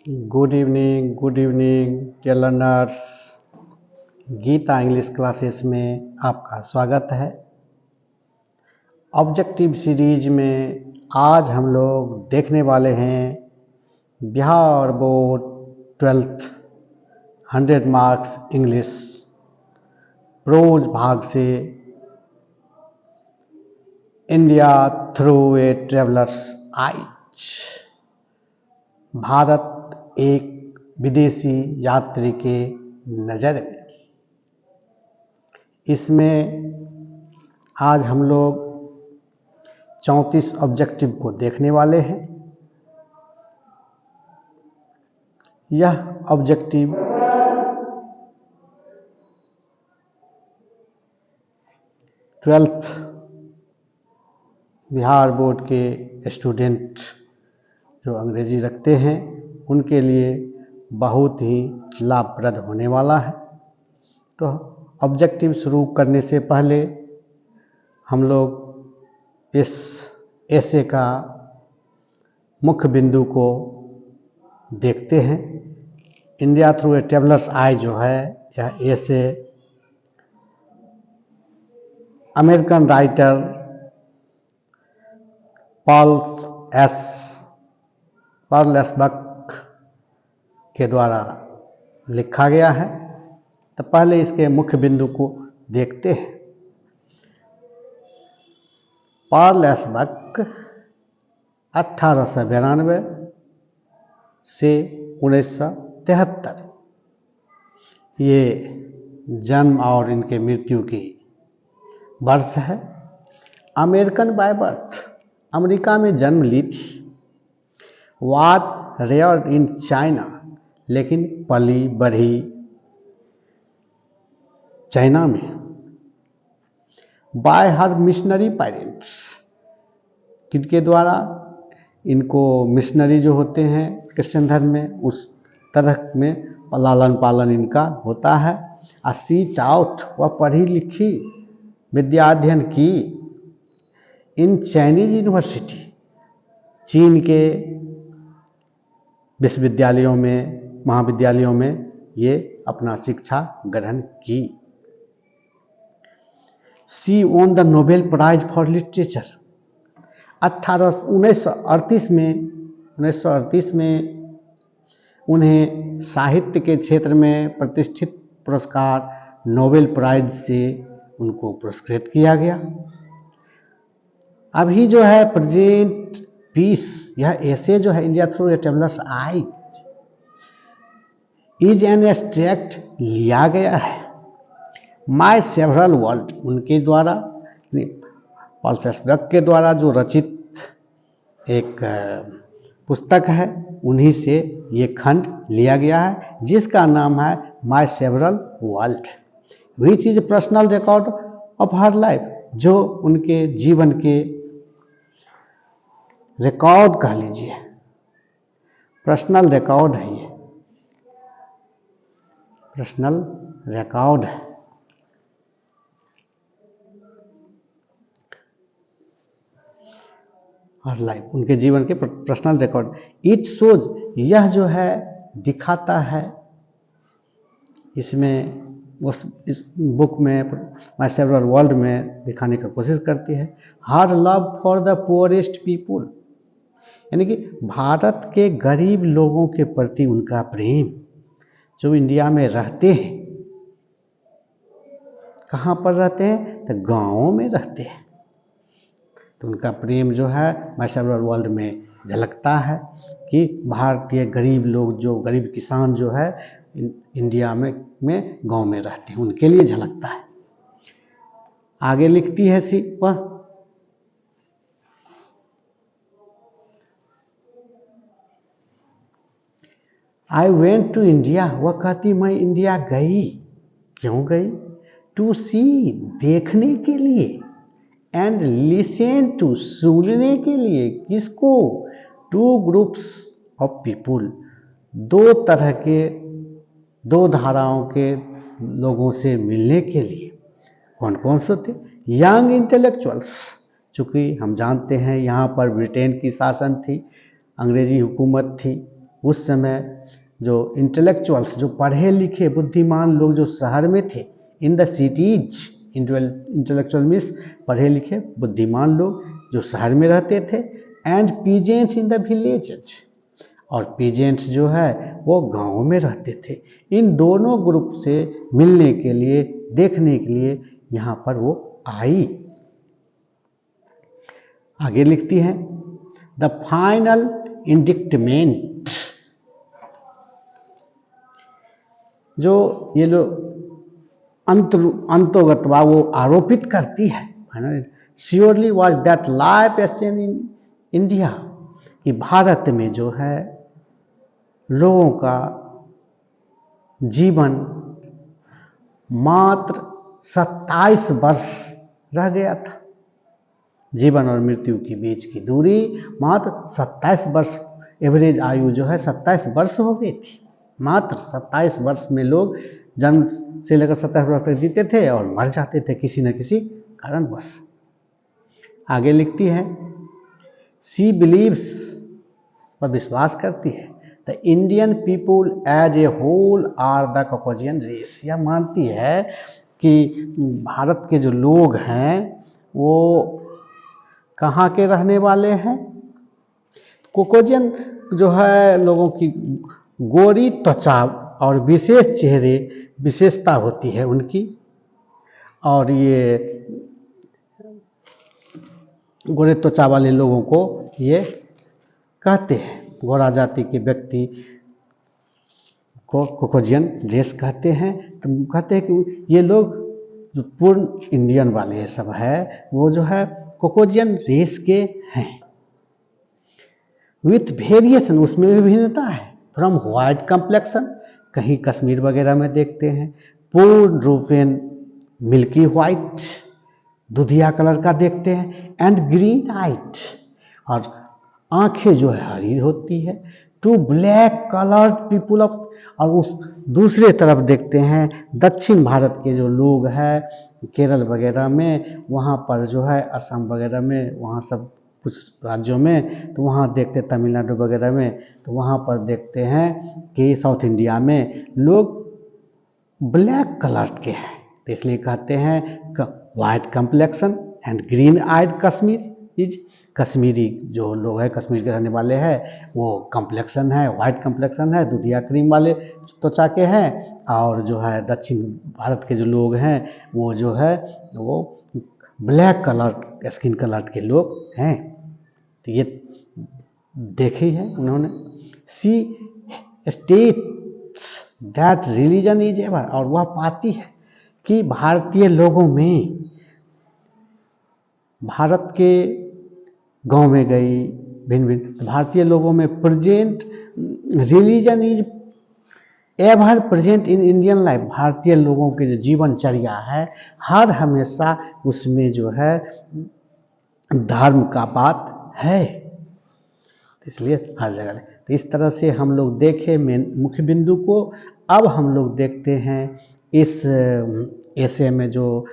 Good evening dear learners. Geeta English classes में आपका स्वागत है। ऑब्जेक्टिव सीरीज में आज हम लोग देखने वाले हैं Bihar board 12th 100 marks English pros भाग से India through a travellers eyes. Bharat एक विदेशी यात्री के नज़र में। इसमें आज हम लोग 34 ऑब्जेक्टिव को देखने वाले हैं। यह ऑब्जेक्टिव ट्वेल्थ बिहार बोर्ड के स्टूडेंट जो अंग्रेजी रखते हैं उनके लिए बहुत ही लाभप्रद होने वाला है। तो ऑब्जेक्टिव शुरू करने से पहले हम लोग इस ऐसे का मुख्य बिंदु को देखते हैं। India through a traveller's eye जो है यह ऐसे American writer Paul S Buck के द्वारा लिखा गया है। तो पहले इसके मुख्य बिंदु को देखते हैं। पॉल एस बक 1892 से 1973 ये जन्म और इनके मृत्यु की वर्ष है। अमेरिकन बाय बर्थ, अमेरिका में जन्म ली थी। वाज रेयर्ड इन चाइना, लेकिन पली बढ़ी चाइना में। बाय हर मिशनरी पेरेंट्स, किनके द्वारा इनको मिशनरी जो होते हैं क्रिश्चियन धर्म में उस तरह में लालन पालन इनका होता है। सीट आउट, वह पढ़ी लिखी विद्या अध्ययन की इन चाइनीज यूनिवर्सिटी, चीन के विश्वविद्यालयों में महाविद्यालयों में ये अपना शिक्षा ग्रहण की। She won the Nobel prize for literature. 1938 में उन्हें साहित्य के क्षेत्र में प्रतिष्ठित पुरस्कार नोबेल प्राइज से उनको पुरस्कृत किया गया। अभी जो है प्रेजेंट पीस, यह ऐसे जो है India through a travellers eyes is an abstract लिया गया है। माय सेवरल वर्ल्ड, उनके द्वारा पॉल एस बक के द्वारा जो रचित एक पुस्तक है उन्हीं से ये खंड लिया गया है, जिसका नाम है my several world which is personal record of her life, जो उनके जीवन के रिकॉर्ड कह लीजिए, पर्सनल रिकॉर्ड है। ये पर्सनल रिकॉर्ड है। हर लाइफ, उनके जीवन के पर्सनल रिकॉर्ड। इट शोज, यह जो है दिखाता है, इसमें इस बुक में माय सेवरल वर्ल्ड में दिखाने की कोशिश करती है हर love for the poorest people, यानी कि भारत के गरीब लोगों के प्रति उनका प्रेम, जो इंडिया में रहते हैं। कहाँ पर रहते हैं? तो गाँवों में रहते हैं। तो उनका प्रेम जो है माय सेवरल वर्ल्ड में झलकता है कि भारतीय गरीब लोग, जो गरीब किसान जो है इंडिया में गांव में रहते हैं, उनके लिए झलकता है। आगे लिखती है सी वह आई वेंट टू इंडिया, वह कहती मैं इंडिया गई। क्यों गई? टू सी, देखने के लिए, एंड लिसन टू, सुनने के लिए। किसको? टू ग्रुप्स ऑफ पीपुल, दो तरह के, दो धाराओं के लोगों से मिलने के लिए। कौन कौन से थे? यंग इंटेलेक्चुअल्स, चूँकि हम जानते हैं यहाँ पर ब्रिटेन की शासन थी, अंग्रेजी हुकूमत थी, उस समय जो इंटेलेक्चुअल्स, जो पढ़े लिखे बुद्धिमान लोग जो शहर में थे, in the cities, intellectual means पढ़े लिखे बुद्धिमान लोग जो शहर में रहते थे, and peasants in the villages, और पीजेंट्स जो है वो गाँव में रहते थे। इन दोनों ग्रुप से मिलने के लिए, देखने के लिए यहाँ पर वो आई। आगे लिखती है, द फाइनल इंडिक्टमेंट, जो ये लोग अंतोगतवा वो आरोपित करती है, surely was that life एसेन in India, कि भारत में जो है लोगों का जीवन मात्र 27 वर्ष रह गया था। जीवन और मृत्यु के बीच की दूरी मात्र 27 वर्ष, एवरेज आयु जो है 27 वर्ष हो गई थी। मात्र 27 वर्ष में लोग जन्म से लेकर 27 वर्ष तक जीते थे और मर जाते थे किसी न किसी कारणवश। आगे लिखती है, शी बिलीव्स, वह विश्वास करती है, the Indian people as a whole are the Caucasian race, यह मानती है कि भारत के जो लोग हैं वो कहाँ के रहने वाले हैं। कॉकेजियन जो है लोगों की गोरी त्वचा और विशेष चेहरे विशेषता होती है उनकी, और ये गोरे त्वचा वाले लोगों को ये कहते हैं, गोरा जाति के व्यक्ति को कॉकेजियन रेस कहते हैं। तो कहते हैं कि ये लोग जो पूर्ण इंडियन वाले ये सब है वो जो है कॉकेजियन रेस के हैं। विथ वेरिएशन, उसमें भी भिन्नता है, फ्रॉम वाइट कम्प्लेक्शन, कहीं कश्मीर वगैरह में देखते हैं पूर्ण रूपेण मिल्की वाइट, दूधिया कलर का देखते हैं, एंड ग्रीन आइट, और आंखें जो है हरी होती है, to black coloured people of, और उस दूसरे तरफ देखते हैं दक्षिण भारत के जो लोग हैं केरल वगैरह में, वहाँ पर जो है असम वगैरह में, वहाँ सब कुछ राज्यों में, तो वहाँ देखते तमिलनाडु वगैरह में, तो वहाँ पर देखते हैं कि साउथ इंडिया में लोग ब्लैक कलर के हैं, तो इसलिए कहते हैं white complexion and green eyed Kashmir is, Kashmiri जो लोग हैं कश्मीर के रहने वाले हैं वो कम्प्लेक्शन है, वाइट कम्प्लेक्शन है, दूधिया क्रीम वाले त्वचा के हैं, और जो है दक्षिण भारत के जो लोग हैं वो जो है वो ब्लैक कलर स्किन कलर के लोग हैं। तो ये देखी है उन्होंने। She states that religion is ever, और वह पाती है कि भारतीय लोगों में, भारत के गांव में गई भिन्न भिन्न भारतीय लोगों में present religion is ever present in Indian life, भारतीय लोगों के जो जीवनचर्या है हर हमेशा उसमें जो है धर्म का बात है, इसलिए हर जगह। तो इस तरह से हम लोग देखें मेन मुख्य बिंदु को। अब हम लोग देखते हैं इस ऐसे में जो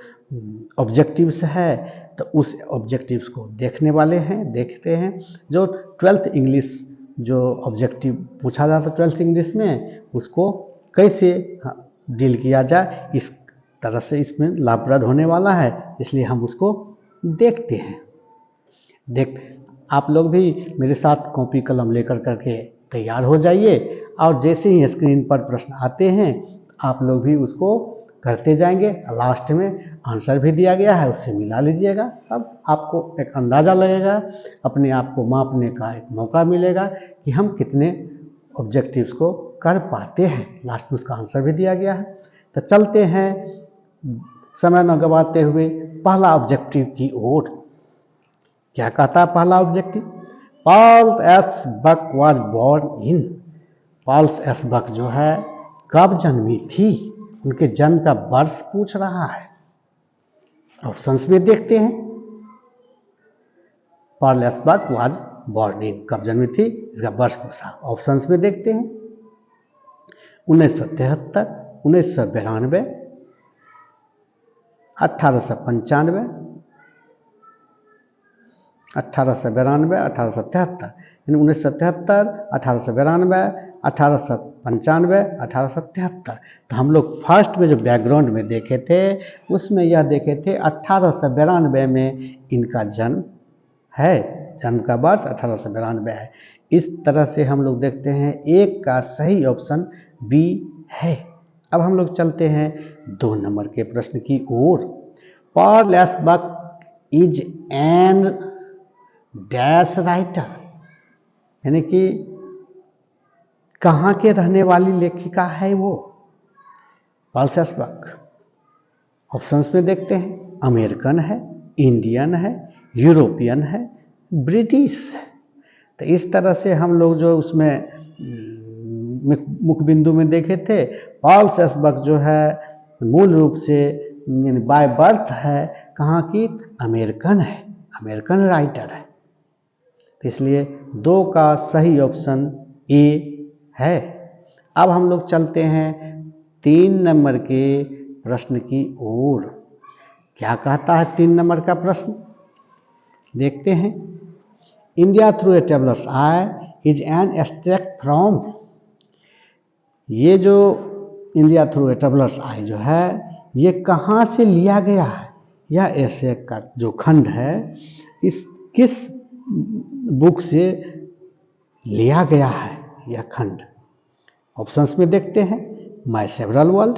ऑब्जेक्टिव्स है, तो उस ऑब्जेक्टिव्स को देखने वाले हैं, देखते हैं। जो 12th इंग्लिश जो ऑब्जेक्टिव पूछा जाता 12th इंग्लिश में, उसको कैसे डील किया जाए, इस तरह से इसमें लाभप्रद होने वाला है, इसलिए हम उसको देखते हैं। आप लोग भी मेरे साथ कॉपी कलम लेकर करके तैयार हो जाइए, और जैसे ही स्क्रीन पर प्रश्न आते हैं आप लोग भी उसको करते जाएंगे। लास्ट में आंसर भी दिया गया है, उससे मिला लीजिएगा, तब आपको एक अंदाज़ा लगेगा, अपने आप को मापने का एक मौका मिलेगा कि हम कितने ऑब्जेक्टिव्स को कर पाते हैं। लास्ट में उसका आंसर भी दिया गया है। तो चलते हैं समय न गवाते हुए पहला ऑब्जेक्टिव की ओर। क्या कहता है पहला objective? Paul S Buck was born in, Paul's S Buck जो है कब जन्मी थी, उनके जन्म का वर्ष पूछ रहा है। ऑप्शंस में देखते हैं। Paul S Buck was born in, कब जन्मी थी, इसका वर्ष पूछा। ऑप्शंस में देखते हैं 1973, 1992, 1895, 1892, 1873, यानी 1973, 1892, 1895, 1873। तो हम लोग फर्स्ट में जो बैकग्राउंड में देखे थे उसमें यह देखे थे 1892 में इनका जन्म है, जन्म का वर्ष 1892 है। इस तरह से हम लोग देखते हैं एक का सही ऑप्शन बी है। अब हम लोग चलते हैं 2 नंबर के प्रश्न की ओर। Pearl S Buck is an dash writer, यानी कि कहाँ के रहने वाली लेखिका है वो पॉल एशबर्ग। ऑप्शंस में देखते हैं, अमेरिकन है, इंडियन है, यूरोपियन है, ब्रिटिश है। तो इस तरह से हम लोग जो उसमें मुख्य बिंदु में देखे थे, पॉल एशबर्ग जो है मूल रूप से बाय बर्थ है कहाँ की, अमेरिकन है, अमेरिकन राइटर है। तो इसलिए 2 का सही ऑप्शन ए है। अब हम लोग चलते हैं 3 नंबर के प्रश्न की ओर। क्या कहता है 3 नंबर का प्रश्न, देखते हैं। India through a traveller's I is an extract from, ये जो India through a traveller's eye जो है ये कहाँ से लिया गया है, यह ऐसे का जो खंड है इस किस बुक से लिया गया है यह खंड। ऑप्शंस में देखते हैं, my several world,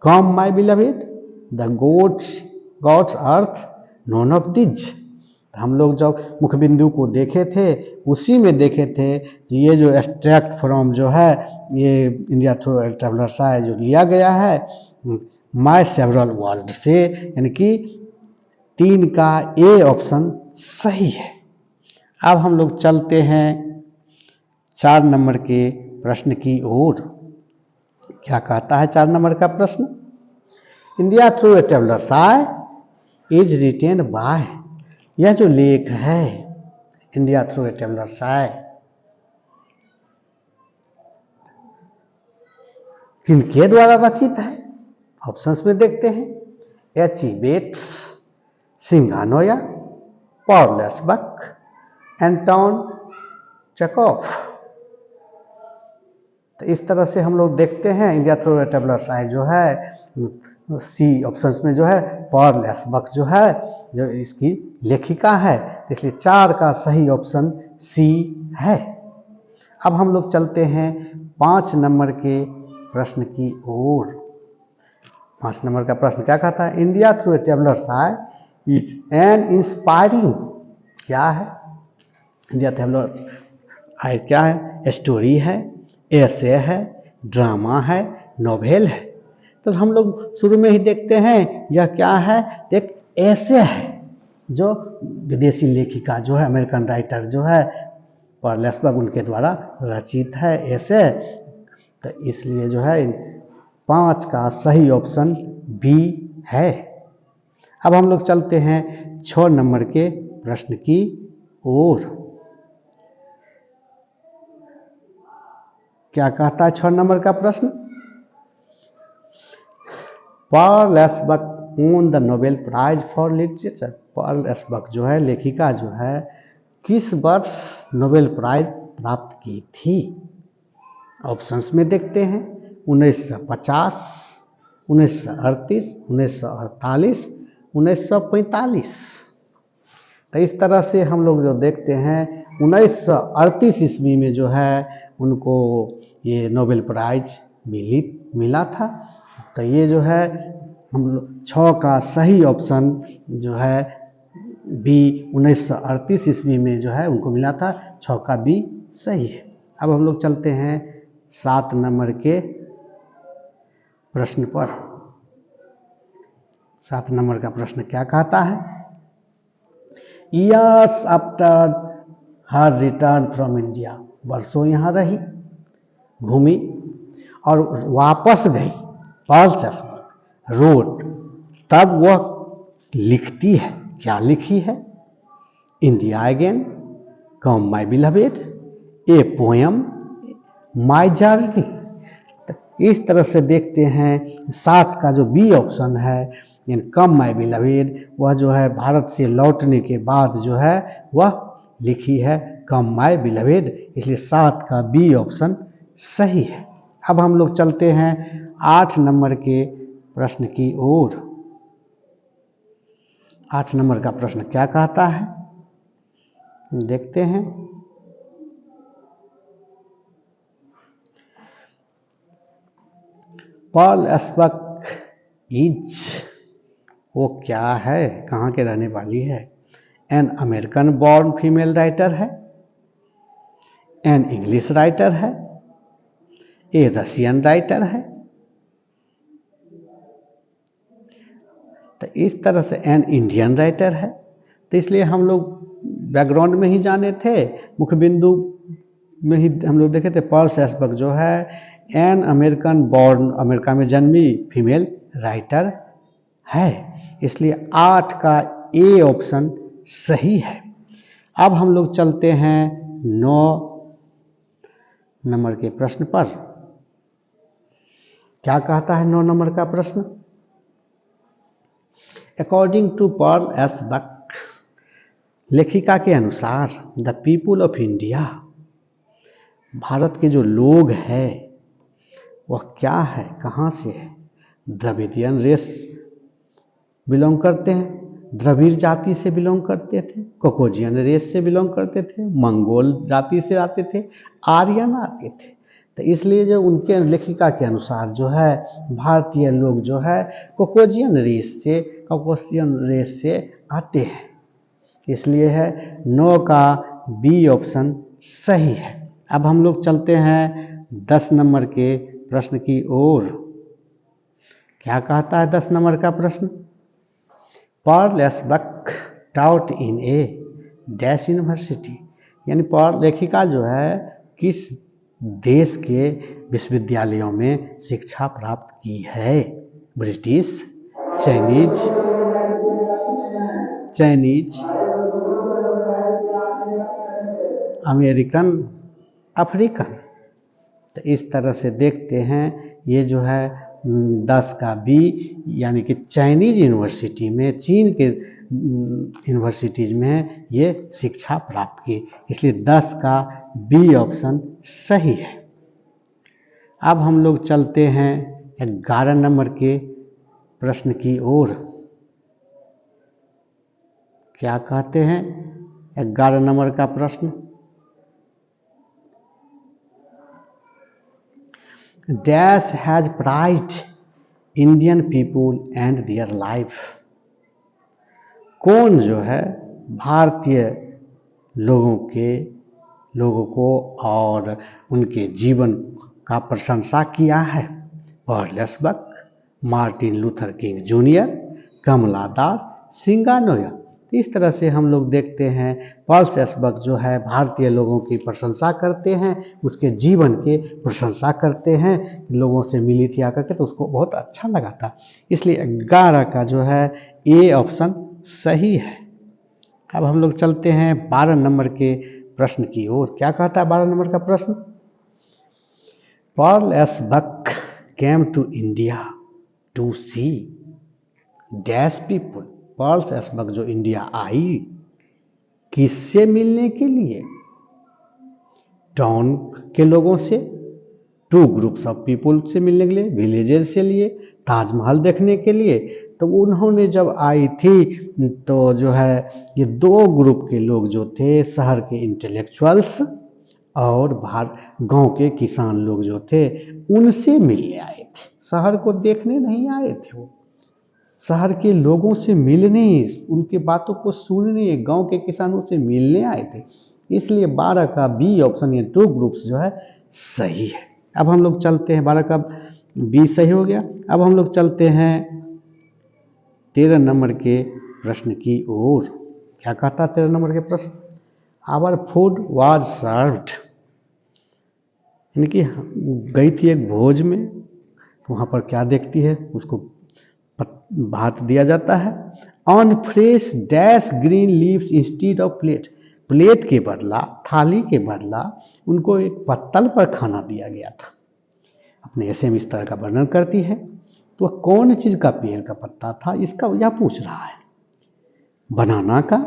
come my beloved, the gods earth, known of these. हम लोग जब मुख्य बिंदु को देखे थे उसी में देखे थे कि ये जो एक्सट्रैक्ट फ्रॉम जो है ये इंडिया थ्रू ट्रैवलर्स आए जो लिया गया है माय सेवरल वर्ल्ड से, यानी कि 3 का ए ऑप्शन सही है। अब हम लोग चलते हैं 4 नंबर के प्रश्न की ओर। क्या कहता है 4 नंबर का प्रश्न, इंडिया थ्रू ए ट्रैवलर्स आए इज रिटेन बाय, यह जो लेख है इंडिया थ्रू ए ट्रैवलर्स आए किनके द्वारा रचित है। ऑप्शंस में देखते हैं, एच.ई. बेट्स, सिंघानोया, पॉल एशबर्ग, एंटोन चेखोव। तो इस तरह से हम लोग देखते हैं इंडिया थ्रू ए ट्रैवलर्स आए जो है सी ऑप्शंस में जो है पॉल एशबर्ग जो है जो इसकी लेखिका है, इसलिए 4 का सही ऑप्शन सी है। अब हम लोग चलते हैं 5 नंबर के प्रश्न की ओर। 5 नंबर का प्रश्न क्या कहता है, इंडिया थ्रू ए ट्रैवलर्स आए इज एन इंस्पायरिंग, क्या है इंडिया ट्रैवलर्स आए, क्या है, स्टोरी है, एसे है, ड्रामा है, नोवेल है। तो हम लोग शुरू में ही देखते हैं यह क्या है, एक एसे है जो विदेशी लेखिका जो है अमेरिकन राइटर जो है पॉल एशबर्ग उनके द्वारा रचित है एसे। तो इसलिए जो है 5 का सही ऑप्शन बी है। अब हम लोग चलते हैं 6 नंबर के प्रश्न की ओर। क्या कहता है 6 नंबर का प्रश्न, Pearl S Buck won the Nobel prize for literature, Pearl S Buck जो है लेखिका जो है किस वर्ष नोबेल प्राइज प्राप्त की थी। ऑप्शंस में देखते हैं, 1950, 1938, 1948, 1945। तो इस तरह से हम लोग जो देखते हैं 1938 ईस्वी में जो है उनको ये नोबेल प्राइज मिला था। तो ये जो है हम 6 का सही ऑप्शन जो है बी 1938 ईस्वी में जो है उनको मिला था, 6 का बी सही है। अब हम लोग चलते हैं 7 नंबर के प्रश्न पर। 7 नंबर का प्रश्न क्या कहता है, years after her return from India, वर्षों यहाँ रही, घूमी और वापस गई, पॉल एशबर्ग रोट, तब वह लिखती है, क्या लिखी है, India again, come my beloved, a poem, my journey. इस तरह से देखते हैं 7 का जो बी ऑप्शन है यानी कम माय बिलवेड, वह जो है भारत से लौटने के बाद जो है वह लिखी है कम माय बिलवेड, इसलिए 7 का बी ऑप्शन सही है। अब हम लोग चलते हैं 8 नंबर के प्रश्न की ओर। 8 नंबर का प्रश्न क्या कहता है, देखते हैं। पॉल एस्बक इज, वो क्या है, कहाँ के रहने वाली है? An American born female writer है, एन इंग्लिश राइटर है, ए रशियन राइटर है। तो इस तरह से एन इंडियन राइटर है। तो इसलिए हम लोग बैकग्राउंड में ही जाने थे, मुख्य बिंदु में ही हम लोग देखे थे। पॉल एस्बक जो है एन अमेरिकन बॉर्न, अमेरिका में जन्मी फीमेल राइटर है, इसलिए 8 का ए ऑप्शन सही है। अब हम लोग चलते हैं 9 नंबर के प्रश्न पर। क्या कहता है 9 नंबर का प्रश्न? अकॉर्डिंग टू पॉल एस्बक, लेखिका के अनुसार the people of India, Bharat के जो लोग हैं वह क्या है, कहाँ से है? द्रविडियन रेस बिलोंग करते हैं, द्रविड़ जाति से बिलोंग करते थे, कोकोजियन रेस से बिलोंग करते थे, मंगोल जाति से आते थे, आर्यन आते थे। तो इसलिए जो उनके लेखिका के अनुसार जो है भारतीय लोग जो है कोकोजियन रेस से आते हैं, इसलिए है 9 का बी ऑप्शन सही है। अब हम लोग चलते हैं 10 नंबर के प्रश्न की ओर। क्या कहता है 10 नंबर का प्रश्न? पॉल एस्बक टाउट इन ए डैश यूनिवर्सिटी, यानी पॉल लेखिका जो है किस देश के विश्वविद्यालयों में शिक्षा प्राप्त की है? British, Chinese, American, African. तो इस तरह से देखते हैं, ये जो है 10 का बी, यानी कि चाइनीज यूनिवर्सिटी में, चीन के यूनिवर्सिटीज में ये शिक्षा प्राप्त की, इसलिए 10 का बी ऑप्शन सही है। अब हम लोग चलते हैं 11 नंबर के प्रश्न की ओर। क्या कहते हैं 11 नंबर का प्रश्न? Dash has pride Indian people and their life, कौन जो है भारतीय लोगों को और उनके जीवन का प्रशंसा किया है? Pearl S Buck, Martin Luther King junior, Kamala Das, सिंगानोया। इस तरह से हम लोग देखते हैं पॉल एस्बक जो है भारतीय लोगों की प्रशंसा करते हैं, उसके जीवन के प्रशंसा करते हैं, लोगों से मिली थी आकर के तो उसको बहुत अच्छा लगा था, इसलिए 11 का जो है ए ऑप्शन सही है। अब हम लोग चलते हैं 12 नंबर के प्रश्न की ओर। क्या कहता है 12 नंबर का प्रश्न? Paul S Buck came to India to see dash people, Paul S Buck जो इंडिया आई किससे मिलने के लिए? टाउन के लोगों से, 2 ग्रुप्स ऑफ पीपुल से मिलने के लिए, विलेजेस से लिए, ताजमहल देखने के लिए। तो उन्होंने जब आई थी तो जो है ये 2 ग्रुप के लोग जो थे, शहर के इंटेलेक्चुअल्स और गांव के किसान लोग जो थे, उनसे मिलने आए थे। शहर को देखने नहीं आए थे, वो शहर के लोगों से मिलने, उनकी बातों को सुनने, गांव के किसानों से मिलने आए थे, इसलिए 12 का बी ऑप्शन, ये 2 ग्रुप्स जो है सही है। अब हम लोग चलते हैं, 12 का बी सही हो गया। अब हम लोग चलते हैं 13 नंबर के प्रश्न की ओर। क्या कहता है 13 नंबर के प्रश्न? आवर फूड वाज सर्व्ड, यानी कि गई थी एक भोज में, तो वहाँ पर क्या देखती है, उसको भात दिया जाता है। On fresh dash green leaves instead of plate, plate के बदला, थाली के बदला उनको एक पत्तल पर खाना दिया गया था। अपने ऐसे में इस तरह का वर्णन करती है। तो कौन चीज़ का पेड़ का पत्ता था, इसका यह पूछ रहा है। बनाना का,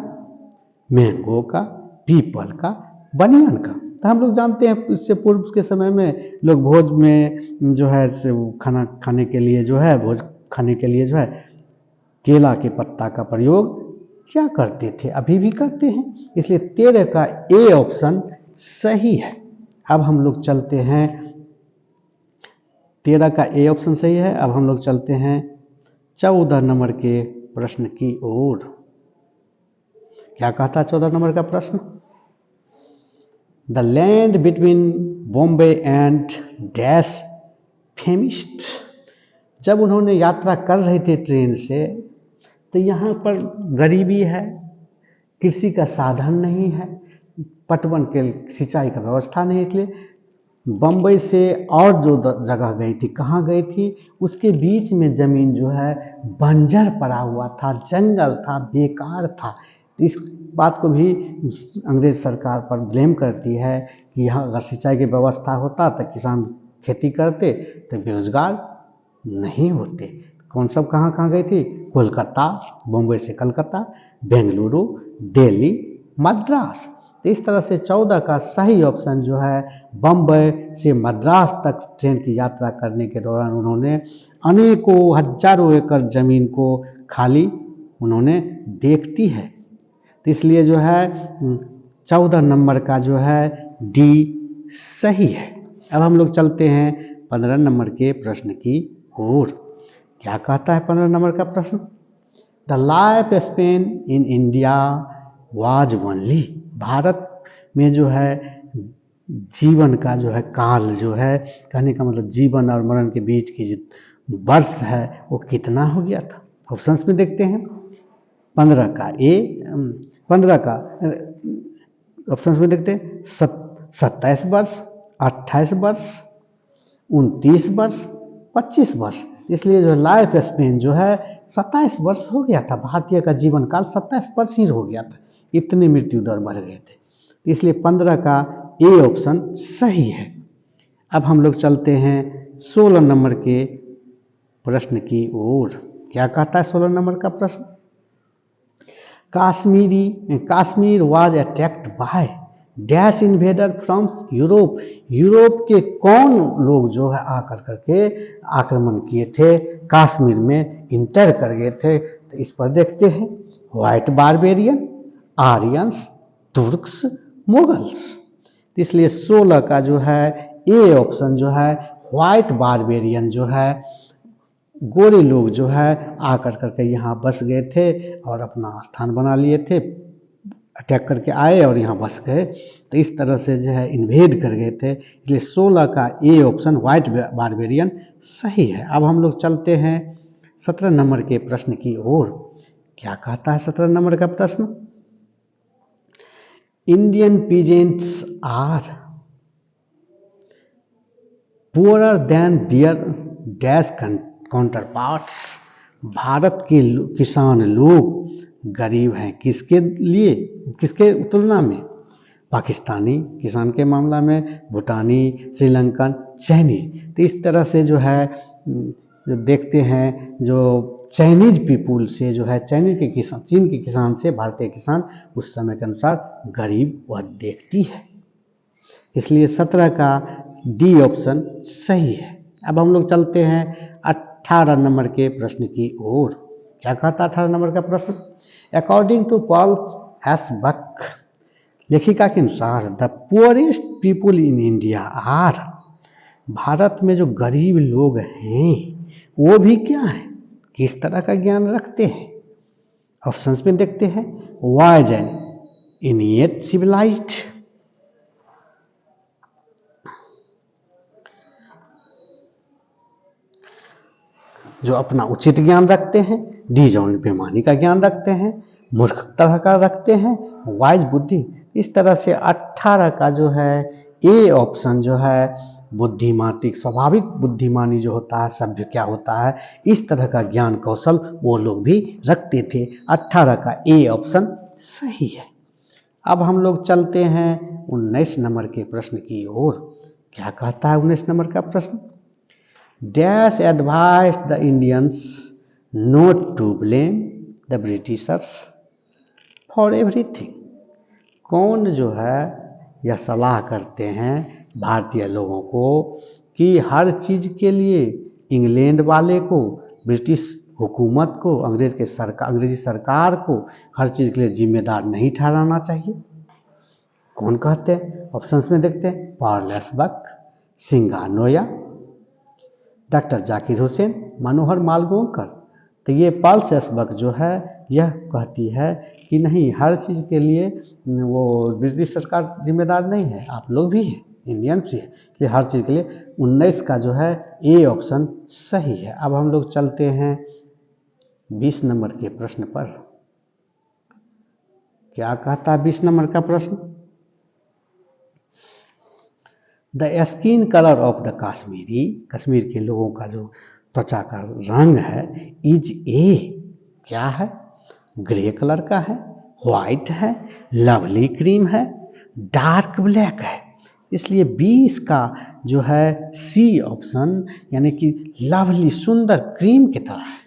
मैंगो का, पीपल का, बनियान का। तो हम लोग जानते हैं इससे पूर्व के समय में लोग भोज में जो है खाना खाने के लिए जो है भोज खाने के लिए जो है केला के पत्ता का प्रयोग क्या करते थे, अभी भी करते हैं। इसलिए 13 का ए ऑप्शन सही है। अब हम लोग चलते हैं, 13 का ए ऑप्शन सही है। अब हम लोग चलते हैं 14 नंबर के प्रश्न की ओर। क्या कहता है 14 नंबर का प्रश्न? The land between Bombay and dash feminist. जब उन्होंने यात्रा कर रहे थे ट्रेन से, तो यहाँ पर गरीबी है, कृषि का साधन नहीं है, पटवन के सिंचाई का व्यवस्था नहीं, इसलिए बम्बई से और जो जगह गई थी, कहाँ गई थी, उसके बीच में ज़मीन जो है बंजर पड़ा हुआ था, जंगल था, बेकार था। इस बात को भी अंग्रेज सरकार पर ब्लेम करती है कि यहाँ अगर सिंचाई की व्यवस्था होता तो किसान खेती करते तो बेरोजगार नहीं होते। कौन सब कहाँ कहाँ गई थी? कोलकाता, बम्बई से कलकत्ता, बेंगलुरु, दिल्ली, मद्रास। इस तरह से 14 का सही ऑप्शन जो है बम्बई से मद्रास तक ट्रेन की यात्रा करने के दौरान उन्होंने अनेकों हजारों एकड़ ज़मीन को खाली उन्होंने देखती है। तो इसलिए जो है 14 नंबर का जो है डी सही है। अब हम लोग चलते हैं 15 नंबर के प्रश्न की ओर। क्या कहता है 15 नंबर का प्रश्न? The life span in India was only. Bharat में जो है जीवन का जो है काल जो है, कहने का मतलब जीवन और मरण के बीच की जो वर्ष है वो कितना हो गया था? ऑप्शंस में देखते हैं। 15 का ए, 15 का ऑप्शंस में देखते हैं 27 वर्ष, 28 वर्ष, 29 वर्ष, 25 वर्ष। इसलिए जो लाइफ स्पेन जो है 27 वर्ष हो गया था। भारतीय का जीवन काल 27 वर्ष ही हो गया था, इतने मृत्यु दर बढ़ गए थे। इसलिए 15 का ए ऑप्शन सही है। अब हम लोग चलते हैं 16 नंबर के प्रश्न की ओर। क्या कहता है 16 नंबर का प्रश्न? Kashmir was attacked by dash invader from Europe. Europe के कौन लोग जो है आकर करके आक्रमण किए थे, कश्मीर में इंटर कर गए थे? तो इस पर देखते हैं। White barbarian, Aryans, Turks, Mughals. इसलिए 16 का जो है ए ऑप्शन जो है व्हाइट बारबेरियन जो है, गोरे लोग जो है आकर करके यहाँ बस गए थे और अपना स्थान बना लिए थे, अटैक करके आए और यहाँ बस गए। तो इस तरह से जो है इन्वेड कर गए थे। इसलिए 16 का ए ऑप्शन व्हाइट बारबेरियन सही है। अब हम लोग चलते हैं 17 नंबर के प्रश्न की ओर। क्या कहता है 17 नंबर का प्रश्न? Indian peasants are poorer than their dash counterparts. भारत के किसान लोग गरीब हैं, किसके लिए, किसके तुलना में? पाकिस्तानी किसान के मामला में, भूटानी, श्रीलंकन, चाइनीज। तो इस तरह से जो है जो देखते हैं, जो चाइनीज पीपुल से जो है, चाइनीज के किसान, चीन के किसान से भारतीय किसान उस समय के अनुसार गरीब वह देखती है। इसलिए 17 का डी ऑप्शन सही है। अब हम लोग चलते हैं 18 नंबर के प्रश्न की ओर। क्या कहता है 18 नंबर का प्रश्न? According to Paul S Buck, लेखिका के अनुसार the poorest people in India are, भारत में जो गरीब लोग हैं वो भी क्या है, किस तरह का ज्ञान रखते हैं? ऑप्शंस में देखते हैं। वाइज एंड इनिएट सिविलाइज्ड, जो अपना उचित ज्ञान रखते हैं, डी जॉन बेमानी का ज्ञान रखते हैं, मूर्खता का रखते हैं, वाइज बुद्धि। इस तरह से 18 का जो है ए ऑप्शन जो है बुद्धिमानी, स्वाभाविक बुद्धिमानी जो होता है, सभ्य क्या होता है, इस तरह का ज्ञान कौशल वो लोग भी रखते थे। 18 का ए ऑप्शन सही है। अब हम लोग चलते हैं 19 नंबर के प्रश्न की ओर। क्या कहता है 19 नंबर का प्रश्न? Dash advise the Indians not to blame the Britishers for everything. कौन जो है यह सलाह करते हैं भारतीय लोगों को कि हर चीज़ के लिए इंग्लैंड वाले को, ब्रिटिश हुकूमत को, अंग्रेजी सरकार को हर चीज़ के लिए जिम्मेदार नहीं ठहराना चाहिए। कौन कहते हैं? ऑप्शंस में देखते हैं, पार्लेस बक, सिंघानोया, डॉक्टर जाकिर हुसैन, मनोहर मालगोंकर। तो ये पार्लेस बक जो है यह कहती है कि नहीं, हर चीज़ के लिए वो ब्रिटिश सरकार जिम्मेदार नहीं है, आप लोग भी हैं, इंडियंस भी है, कि हर चीज़ के लिए 19 का जो है ए ऑप्शन सही है। अब हम लोग चलते हैं 20 नंबर के प्रश्न पर। क्या कहता है 20 नंबर का प्रश्न? The skin colour of the Kashmiri, Kashmir के लोगों का जो त्वचा का रंग है, इज ए, क्या है? ग्रे कलर का है, व्हाइट है, लवली क्रीम है, डार्क ब्लैक है। इसलिए 20 का जो है सी ऑप्शन, यानी कि लवली, सुंदर क्रीम की तरह है,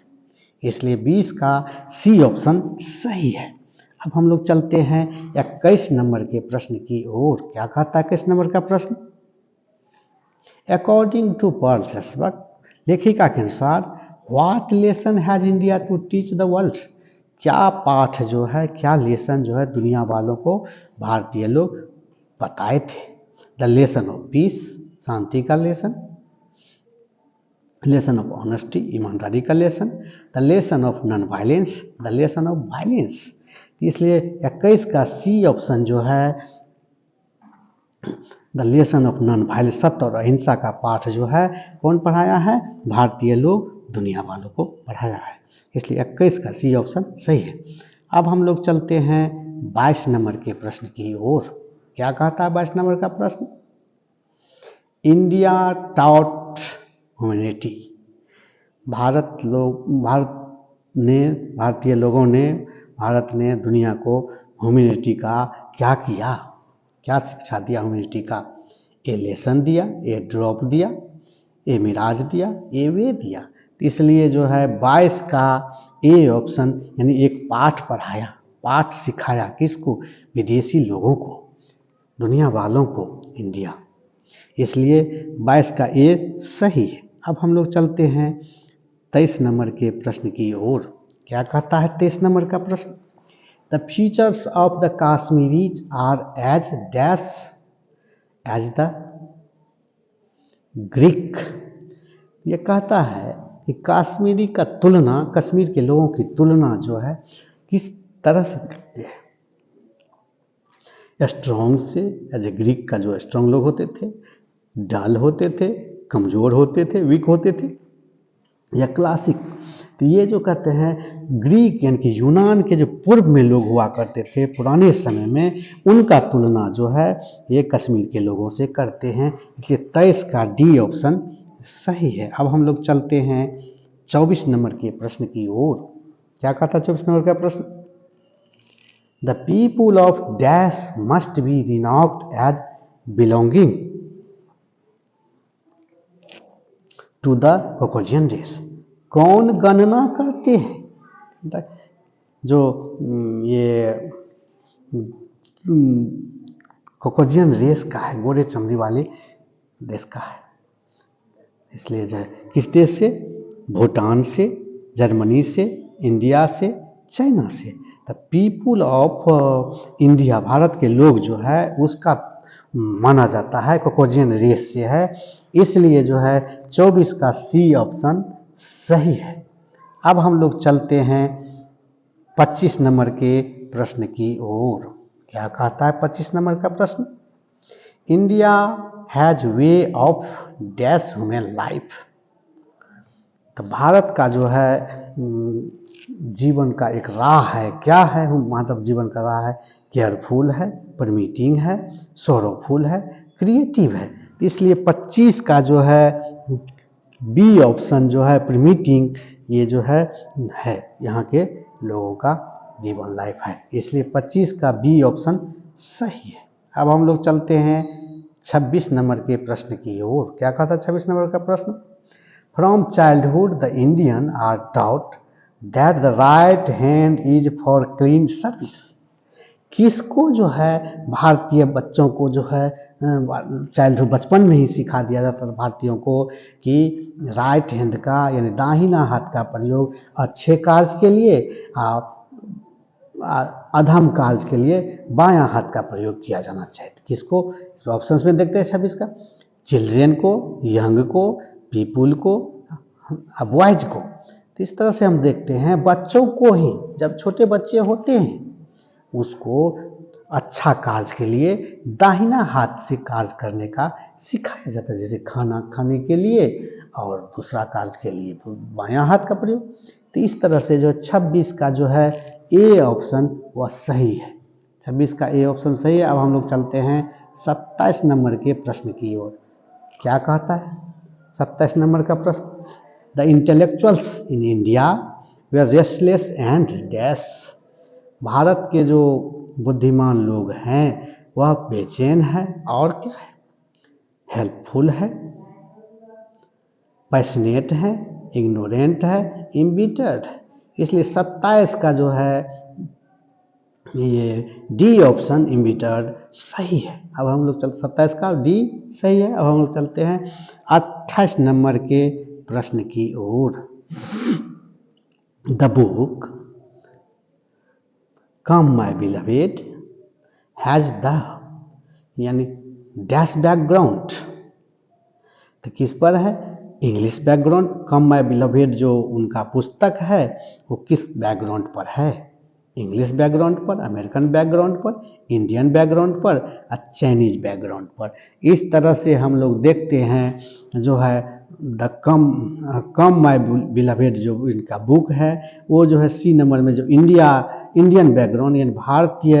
इसलिए 20 का सी ऑप्शन सही है। अब हम लोग चलते हैं 21 नंबर के प्रश्न की ओर। क्या कहता है 21 नंबर का प्रश्न? अकॉर्डिंग टू पार्लेस बक, लेखिका के अनुसार, what lesson has India to teach the world, क्या पाठ जो है, क्या लेसन जो है दुनिया वालों को भारतीय लोग बताए थे? द लेसन ऑफ पीस, शांति का लेसन, लेसन ऑफ ऑनेस्टी, ईमानदारी का lesson, the lesson of non violence, the lesson of violence. इसलिए 21 का सी ऑप्शन जो है the lesson of non violence, सत्य और अहिंसा का पाठ जो है कौन पढ़ाया है? भारतीय लोग दुनिया वालों को पढ़ाया है, इसलिए 21 का सी ऑप्शन सही है। अब हम लोग चलते हैं 22 नंबर के प्रश्न की ओर। क्या कहता है 22 नंबर का प्रश्न? इंडिया टॉट ह्यूमैनिटी, भारतीय लोगों ने, भारत ने दुनिया को ह्यूमैनिटी का क्या किया, क्या शिक्षा दिया ह्यूमैनिटी का? ए लेसन दिया, ए ड्रॉप दिया, ए मिराज दिया, ए वे दिया। इसलिए जो है 22 का ए ऑप्शन, यानी एक पाठ पढ़ाया, पाठ सिखाया, किसको? विदेशी लोगों को, दुनिया वालों को, इंडिया, इसलिए 22 का ए सही है। अब हम लोग चलते हैं 23 नंबर के प्रश्न की ओर। क्या कहता है 23 नंबर का प्रश्न? The features of the Kashmiris are as dash as the Greek. ये कहता है कि कश्मीरी का तुलना, कश्मीर के लोगों की तुलना जो है किस तरह से करते हैं? स्ट्रॉन्ग से, एज ए ग्रीक का जो स्ट्रॉन्ग लोग होते थे, डल होते थे, कमज़ोर होते थे, वीक होते थे, या क्लासिक। तो ये जो कहते हैं ग्रीक, यानी कि यूनान के जो पूर्व में लोग हुआ करते थे पुराने समय में, उनका तुलना जो है ये कश्मीर के लोगों से करते हैं, इसलिए 23 का डी ऑप्शन सही है। अब हम लोग चलते हैं 24 नंबर के प्रश्न की ओर। क्या कहता है 24 नंबर का प्रश्न? The people of dash must be renowned as belonging to the Caucasian race. कौन गणना करते हैं जो ये कॉकेशियन रेस का है, गोरे चमड़ी वाले देश का है, इसलिए जो है किस देश से? भूटान से, जर्मनी से, इंडिया से, चाइना से। The people of India, Bharat के लोग जो है उसका माना जाता है कॉकेशियन रेस से है, इसलिए जो है 24 का सी ऑप्शन सही है। अब हम लोग चलते हैं 25 नंबर के प्रश्न की ओर। क्या कहता है 25 नंबर का प्रश्न? India has way of dash human life. तो भारत का जो है जीवन का एक राह है, क्या है मानव जीवन का राह है? केयरफुल है, परमिटिंग है, सोरोफुल है, क्रिएटिव है। इसलिए 25 का जो है बी ऑप्शन जो है परमिटिंग, ये जो है यहाँ के लोगों का जीवन लाइफ है, इसलिए 25 का बी ऑप्शन सही है। अब हम लोग चलते हैं 26 नंबर के प्रश्न की ओर। क्या कहा था 26 नंबर का प्रश्न? From childhood the Indian are taught that the right hand is for clean service. किसको जो है भारतीय बच्चों को जो है चाइल्डहुड बचपन में ही सिखा दिया जाता था भारतीयों को कि राइट हैंड का यानी दाहिना हाथ का प्रयोग अच्छे कार्य के लिए, अधम कार्य के लिए बायां हाथ का प्रयोग किया जाना चाहिए। किसको? इस ऑप्शंस में देखते हैं 26 का। चिल्ड्रेन को, यंग को, पीपुल को, बॉयज को। तो इस तरह से हम देखते हैं बच्चों को ही, जब छोटे बच्चे होते हैं उसको अच्छा कार्य के लिए दाहिना हाथ से कार्य करने का सिखाया जाता है, जैसे खाना खाने के लिए और दूसरा कार्य के लिए तो बायां हाथ का प्रयोग। तो इस तरह से जो 26 का जो है ए ऑप्शन वह सही है। 26 का ए ऑप्शन सही है। अब हम लोग चलते हैं 27 नंबर के प्रश्न की ओर। क्या कहता है 27 नंबर का प्रश्न? The intellectuals in India way restless and dash. Bharat के जो बुद्धिमान लोग हैं वह बेचैन है और क्या है? हेल्पफुल है, पैशनेट है, इग्नोरेंट है, इम्बिटर्ड है। इसलिए 27 का जो है ये डी ऑप्शन इम्बिटर्ड सही है। अब हम लोग 27 का डी सही है। अब हम लोग चलते हैं 28 नंबर के प्रश्न की ओर। The book come my beloved has the यानी डैश बैकग्राउंड। तो किस पर है? English background. Come my beloved जो उनका पुस्तक है वो किस बैकग्राउंड पर है? इंग्लिश बैकग्राउंड पर, अमेरिकन बैकग्राउंड पर, इंडियन बैकग्राउंड पर और चाइनीज बैकग्राउंड पर। इस तरह से हम लोग देखते हैं जो है द कम माय बिलवेड जो इनका बुक है वो जो है सी नंबर में जो इंडियन बैकग्राउंड यानी भारतीय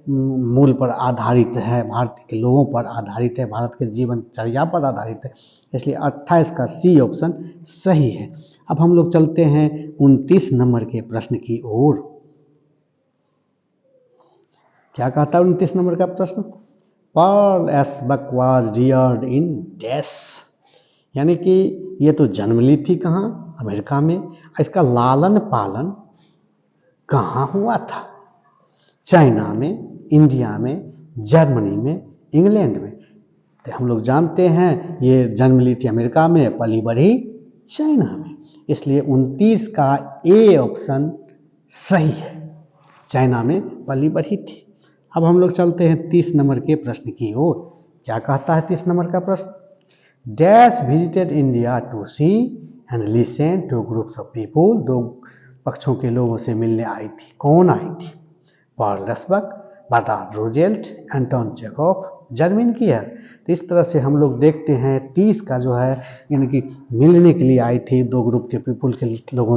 मूल पर आधारित है, भारत के लोगों पर आधारित है, भारत के जीवनचर्या पर आधारित है। इसलिए 28 का सी ऑप्शन सही है। अब हम लोग चलते हैं 29 नंबर के प्रश्न की ओर। क्या कहता है 29 नंबर का प्रश्न? Pearl S Buck was reared in dash. यानी कि ये तो जन्म ली थी कहाँ? अमेरिका में। इसका लालन पालन कहाँ हुआ था? चाइना में, इंडिया में, जर्मनी में, इंग्लैंड में। तो हम लोग जानते हैं ये जन्म ली थी अमेरिका में, पली बढ़ी चाइना में। इसलिए 29 का ए ऑप्शन सही है, चाइना में पली बढ़ी थी। अब हम लोग चलते हैं 30 नंबर के प्रश्न की ओर। क्या कहता है 30 नंबर का प्रश्न? Dash visited India to see and listen to groups of people. दो पक्षों के लोगों से मिलने आई थी। कौन आई थी? Pearl S Buck, Bertrand Roosevelt, Anton Chekhov, Germaine Greer. तो इस तरह से हम लोग देखते हैं 30 का जो है यानी कि मिलने के लिए आई थी दो ग्रुप के पीपुल के लोगों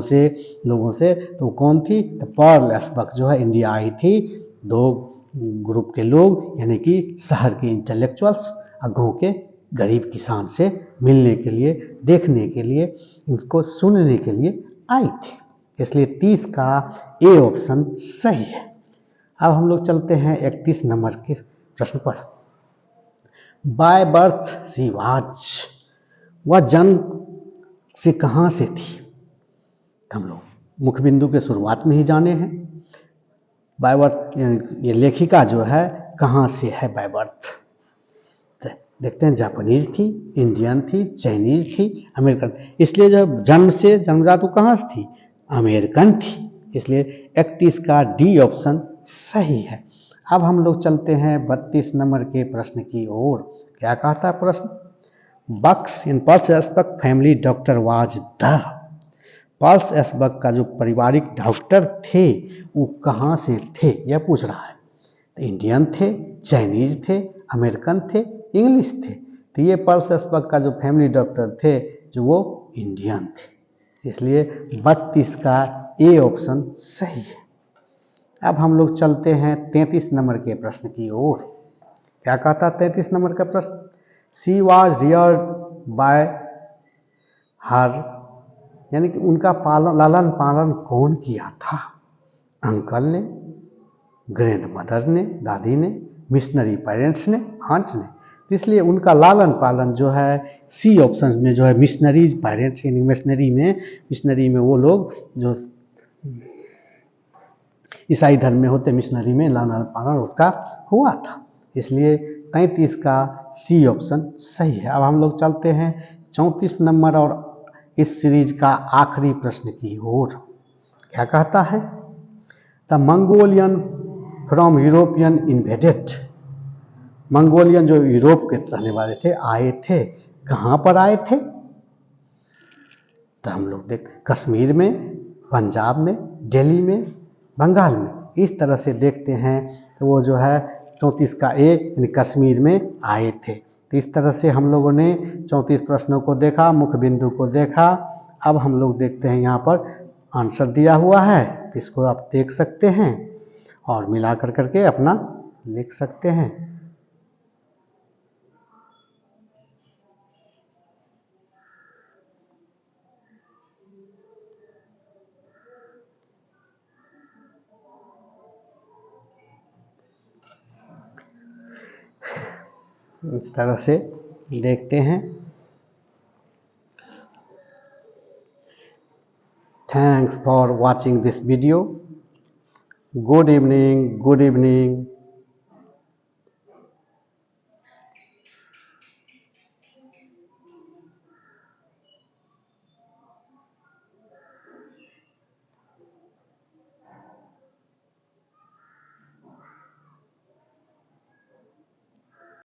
से। तो कौन थी? तो पर्ल लसबक जो है इंडिया आई थी दो ग्रुप के लोग यानी कि शहर के इंटेलेक्चुअल्स और गाँव के गरीब किसान से मिलने के लिए, देखने के लिए, इसको सुनने के लिए आई थी। इसलिए 30 का ए ऑप्शन सही है। अब हम लोग चलते हैं 31 नंबर के प्रश्न पर। By birth she was. वह जन्म से कहाँ से थी? हम लोग मुख्य बिंदु के शुरुआत में ही जाने हैं। बाय बर्थ ये लेखिका जो है कहाँ से है बाय बर्थ? देखते हैं जापानीज थी, इंडियन थी, चाइनीज थी, अमेरिकन। इसलिए जब जन्मजात वो कहाँ से थी? अमेरिकन थी। इसलिए 31 का डी ऑप्शन सही है। अब हम लोग चलते हैं 32 नंबर के प्रश्न की ओर। क्या कहता है प्रश्न? Bucks in Pearl's S Buck family doctor was the. Pearl's S Buck का जो पारिवारिक डॉक्टर थे वो कहाँ से थे यह पूछ रहा है। तो इंडियन थे, चाइनीज थे, अमेरिकन थे, इंग्लिश थे। तो ये पर्ल्स एस्बक का जो फैमिली डॉक्टर थे जो वो इंडियन थे। इसलिए 32 का ए ऑप्शन सही है। अब हम लोग चलते हैं 33 नंबर के प्रश्न की ओर। क्या कहता है 33 नंबर का प्रश्न? शी वाज रियर्ड बाय हर यानी कि उनका लालन पालन कौन किया था? अंकल ने, ग्रैंड मदर ने, दादी ने, मिशनरी पेरेंट्स ने, आंट ने। तो इसलिए उनका लालन पालन जो है सी ऑप्शन में जो है मिशनरीज पेरेंट्स यानी मिशनरी में वो लोग जो ईसाई धर्म में होते मिशनरी में लालन पालन उसका हुआ था। इसलिए 33 का सी ऑप्शन सही है। अब हम लोग चलते हैं 34 नंबर और इस सीरीज का आखिरी प्रश्न की ओर। क्या कहता है? The Mongolian from European invaded. Mongolian जो यूरोप के रहने वाले थे आए थे, कहाँ पर आए थे? तो हम लोग देख कश्मीर में, पंजाब में, दिल्ली में, बंगाल में, इस तरह से देखते हैं। तो वो जो है 34 का एक यानी कश्मीर में आए थे। तो इस तरह से हम लोगों ने 34 प्रश्नों को देखा, मुख्य बिंदु को देखा। अब हम लोग देखते हैं यहाँ पर आंसर दिया हुआ है, तो इसको आप देख सकते हैं और मिला कर करके अपना लिख सकते हैं। इस तरह से देखते हैं। Thanks for watching this video. Good evening. Good evening.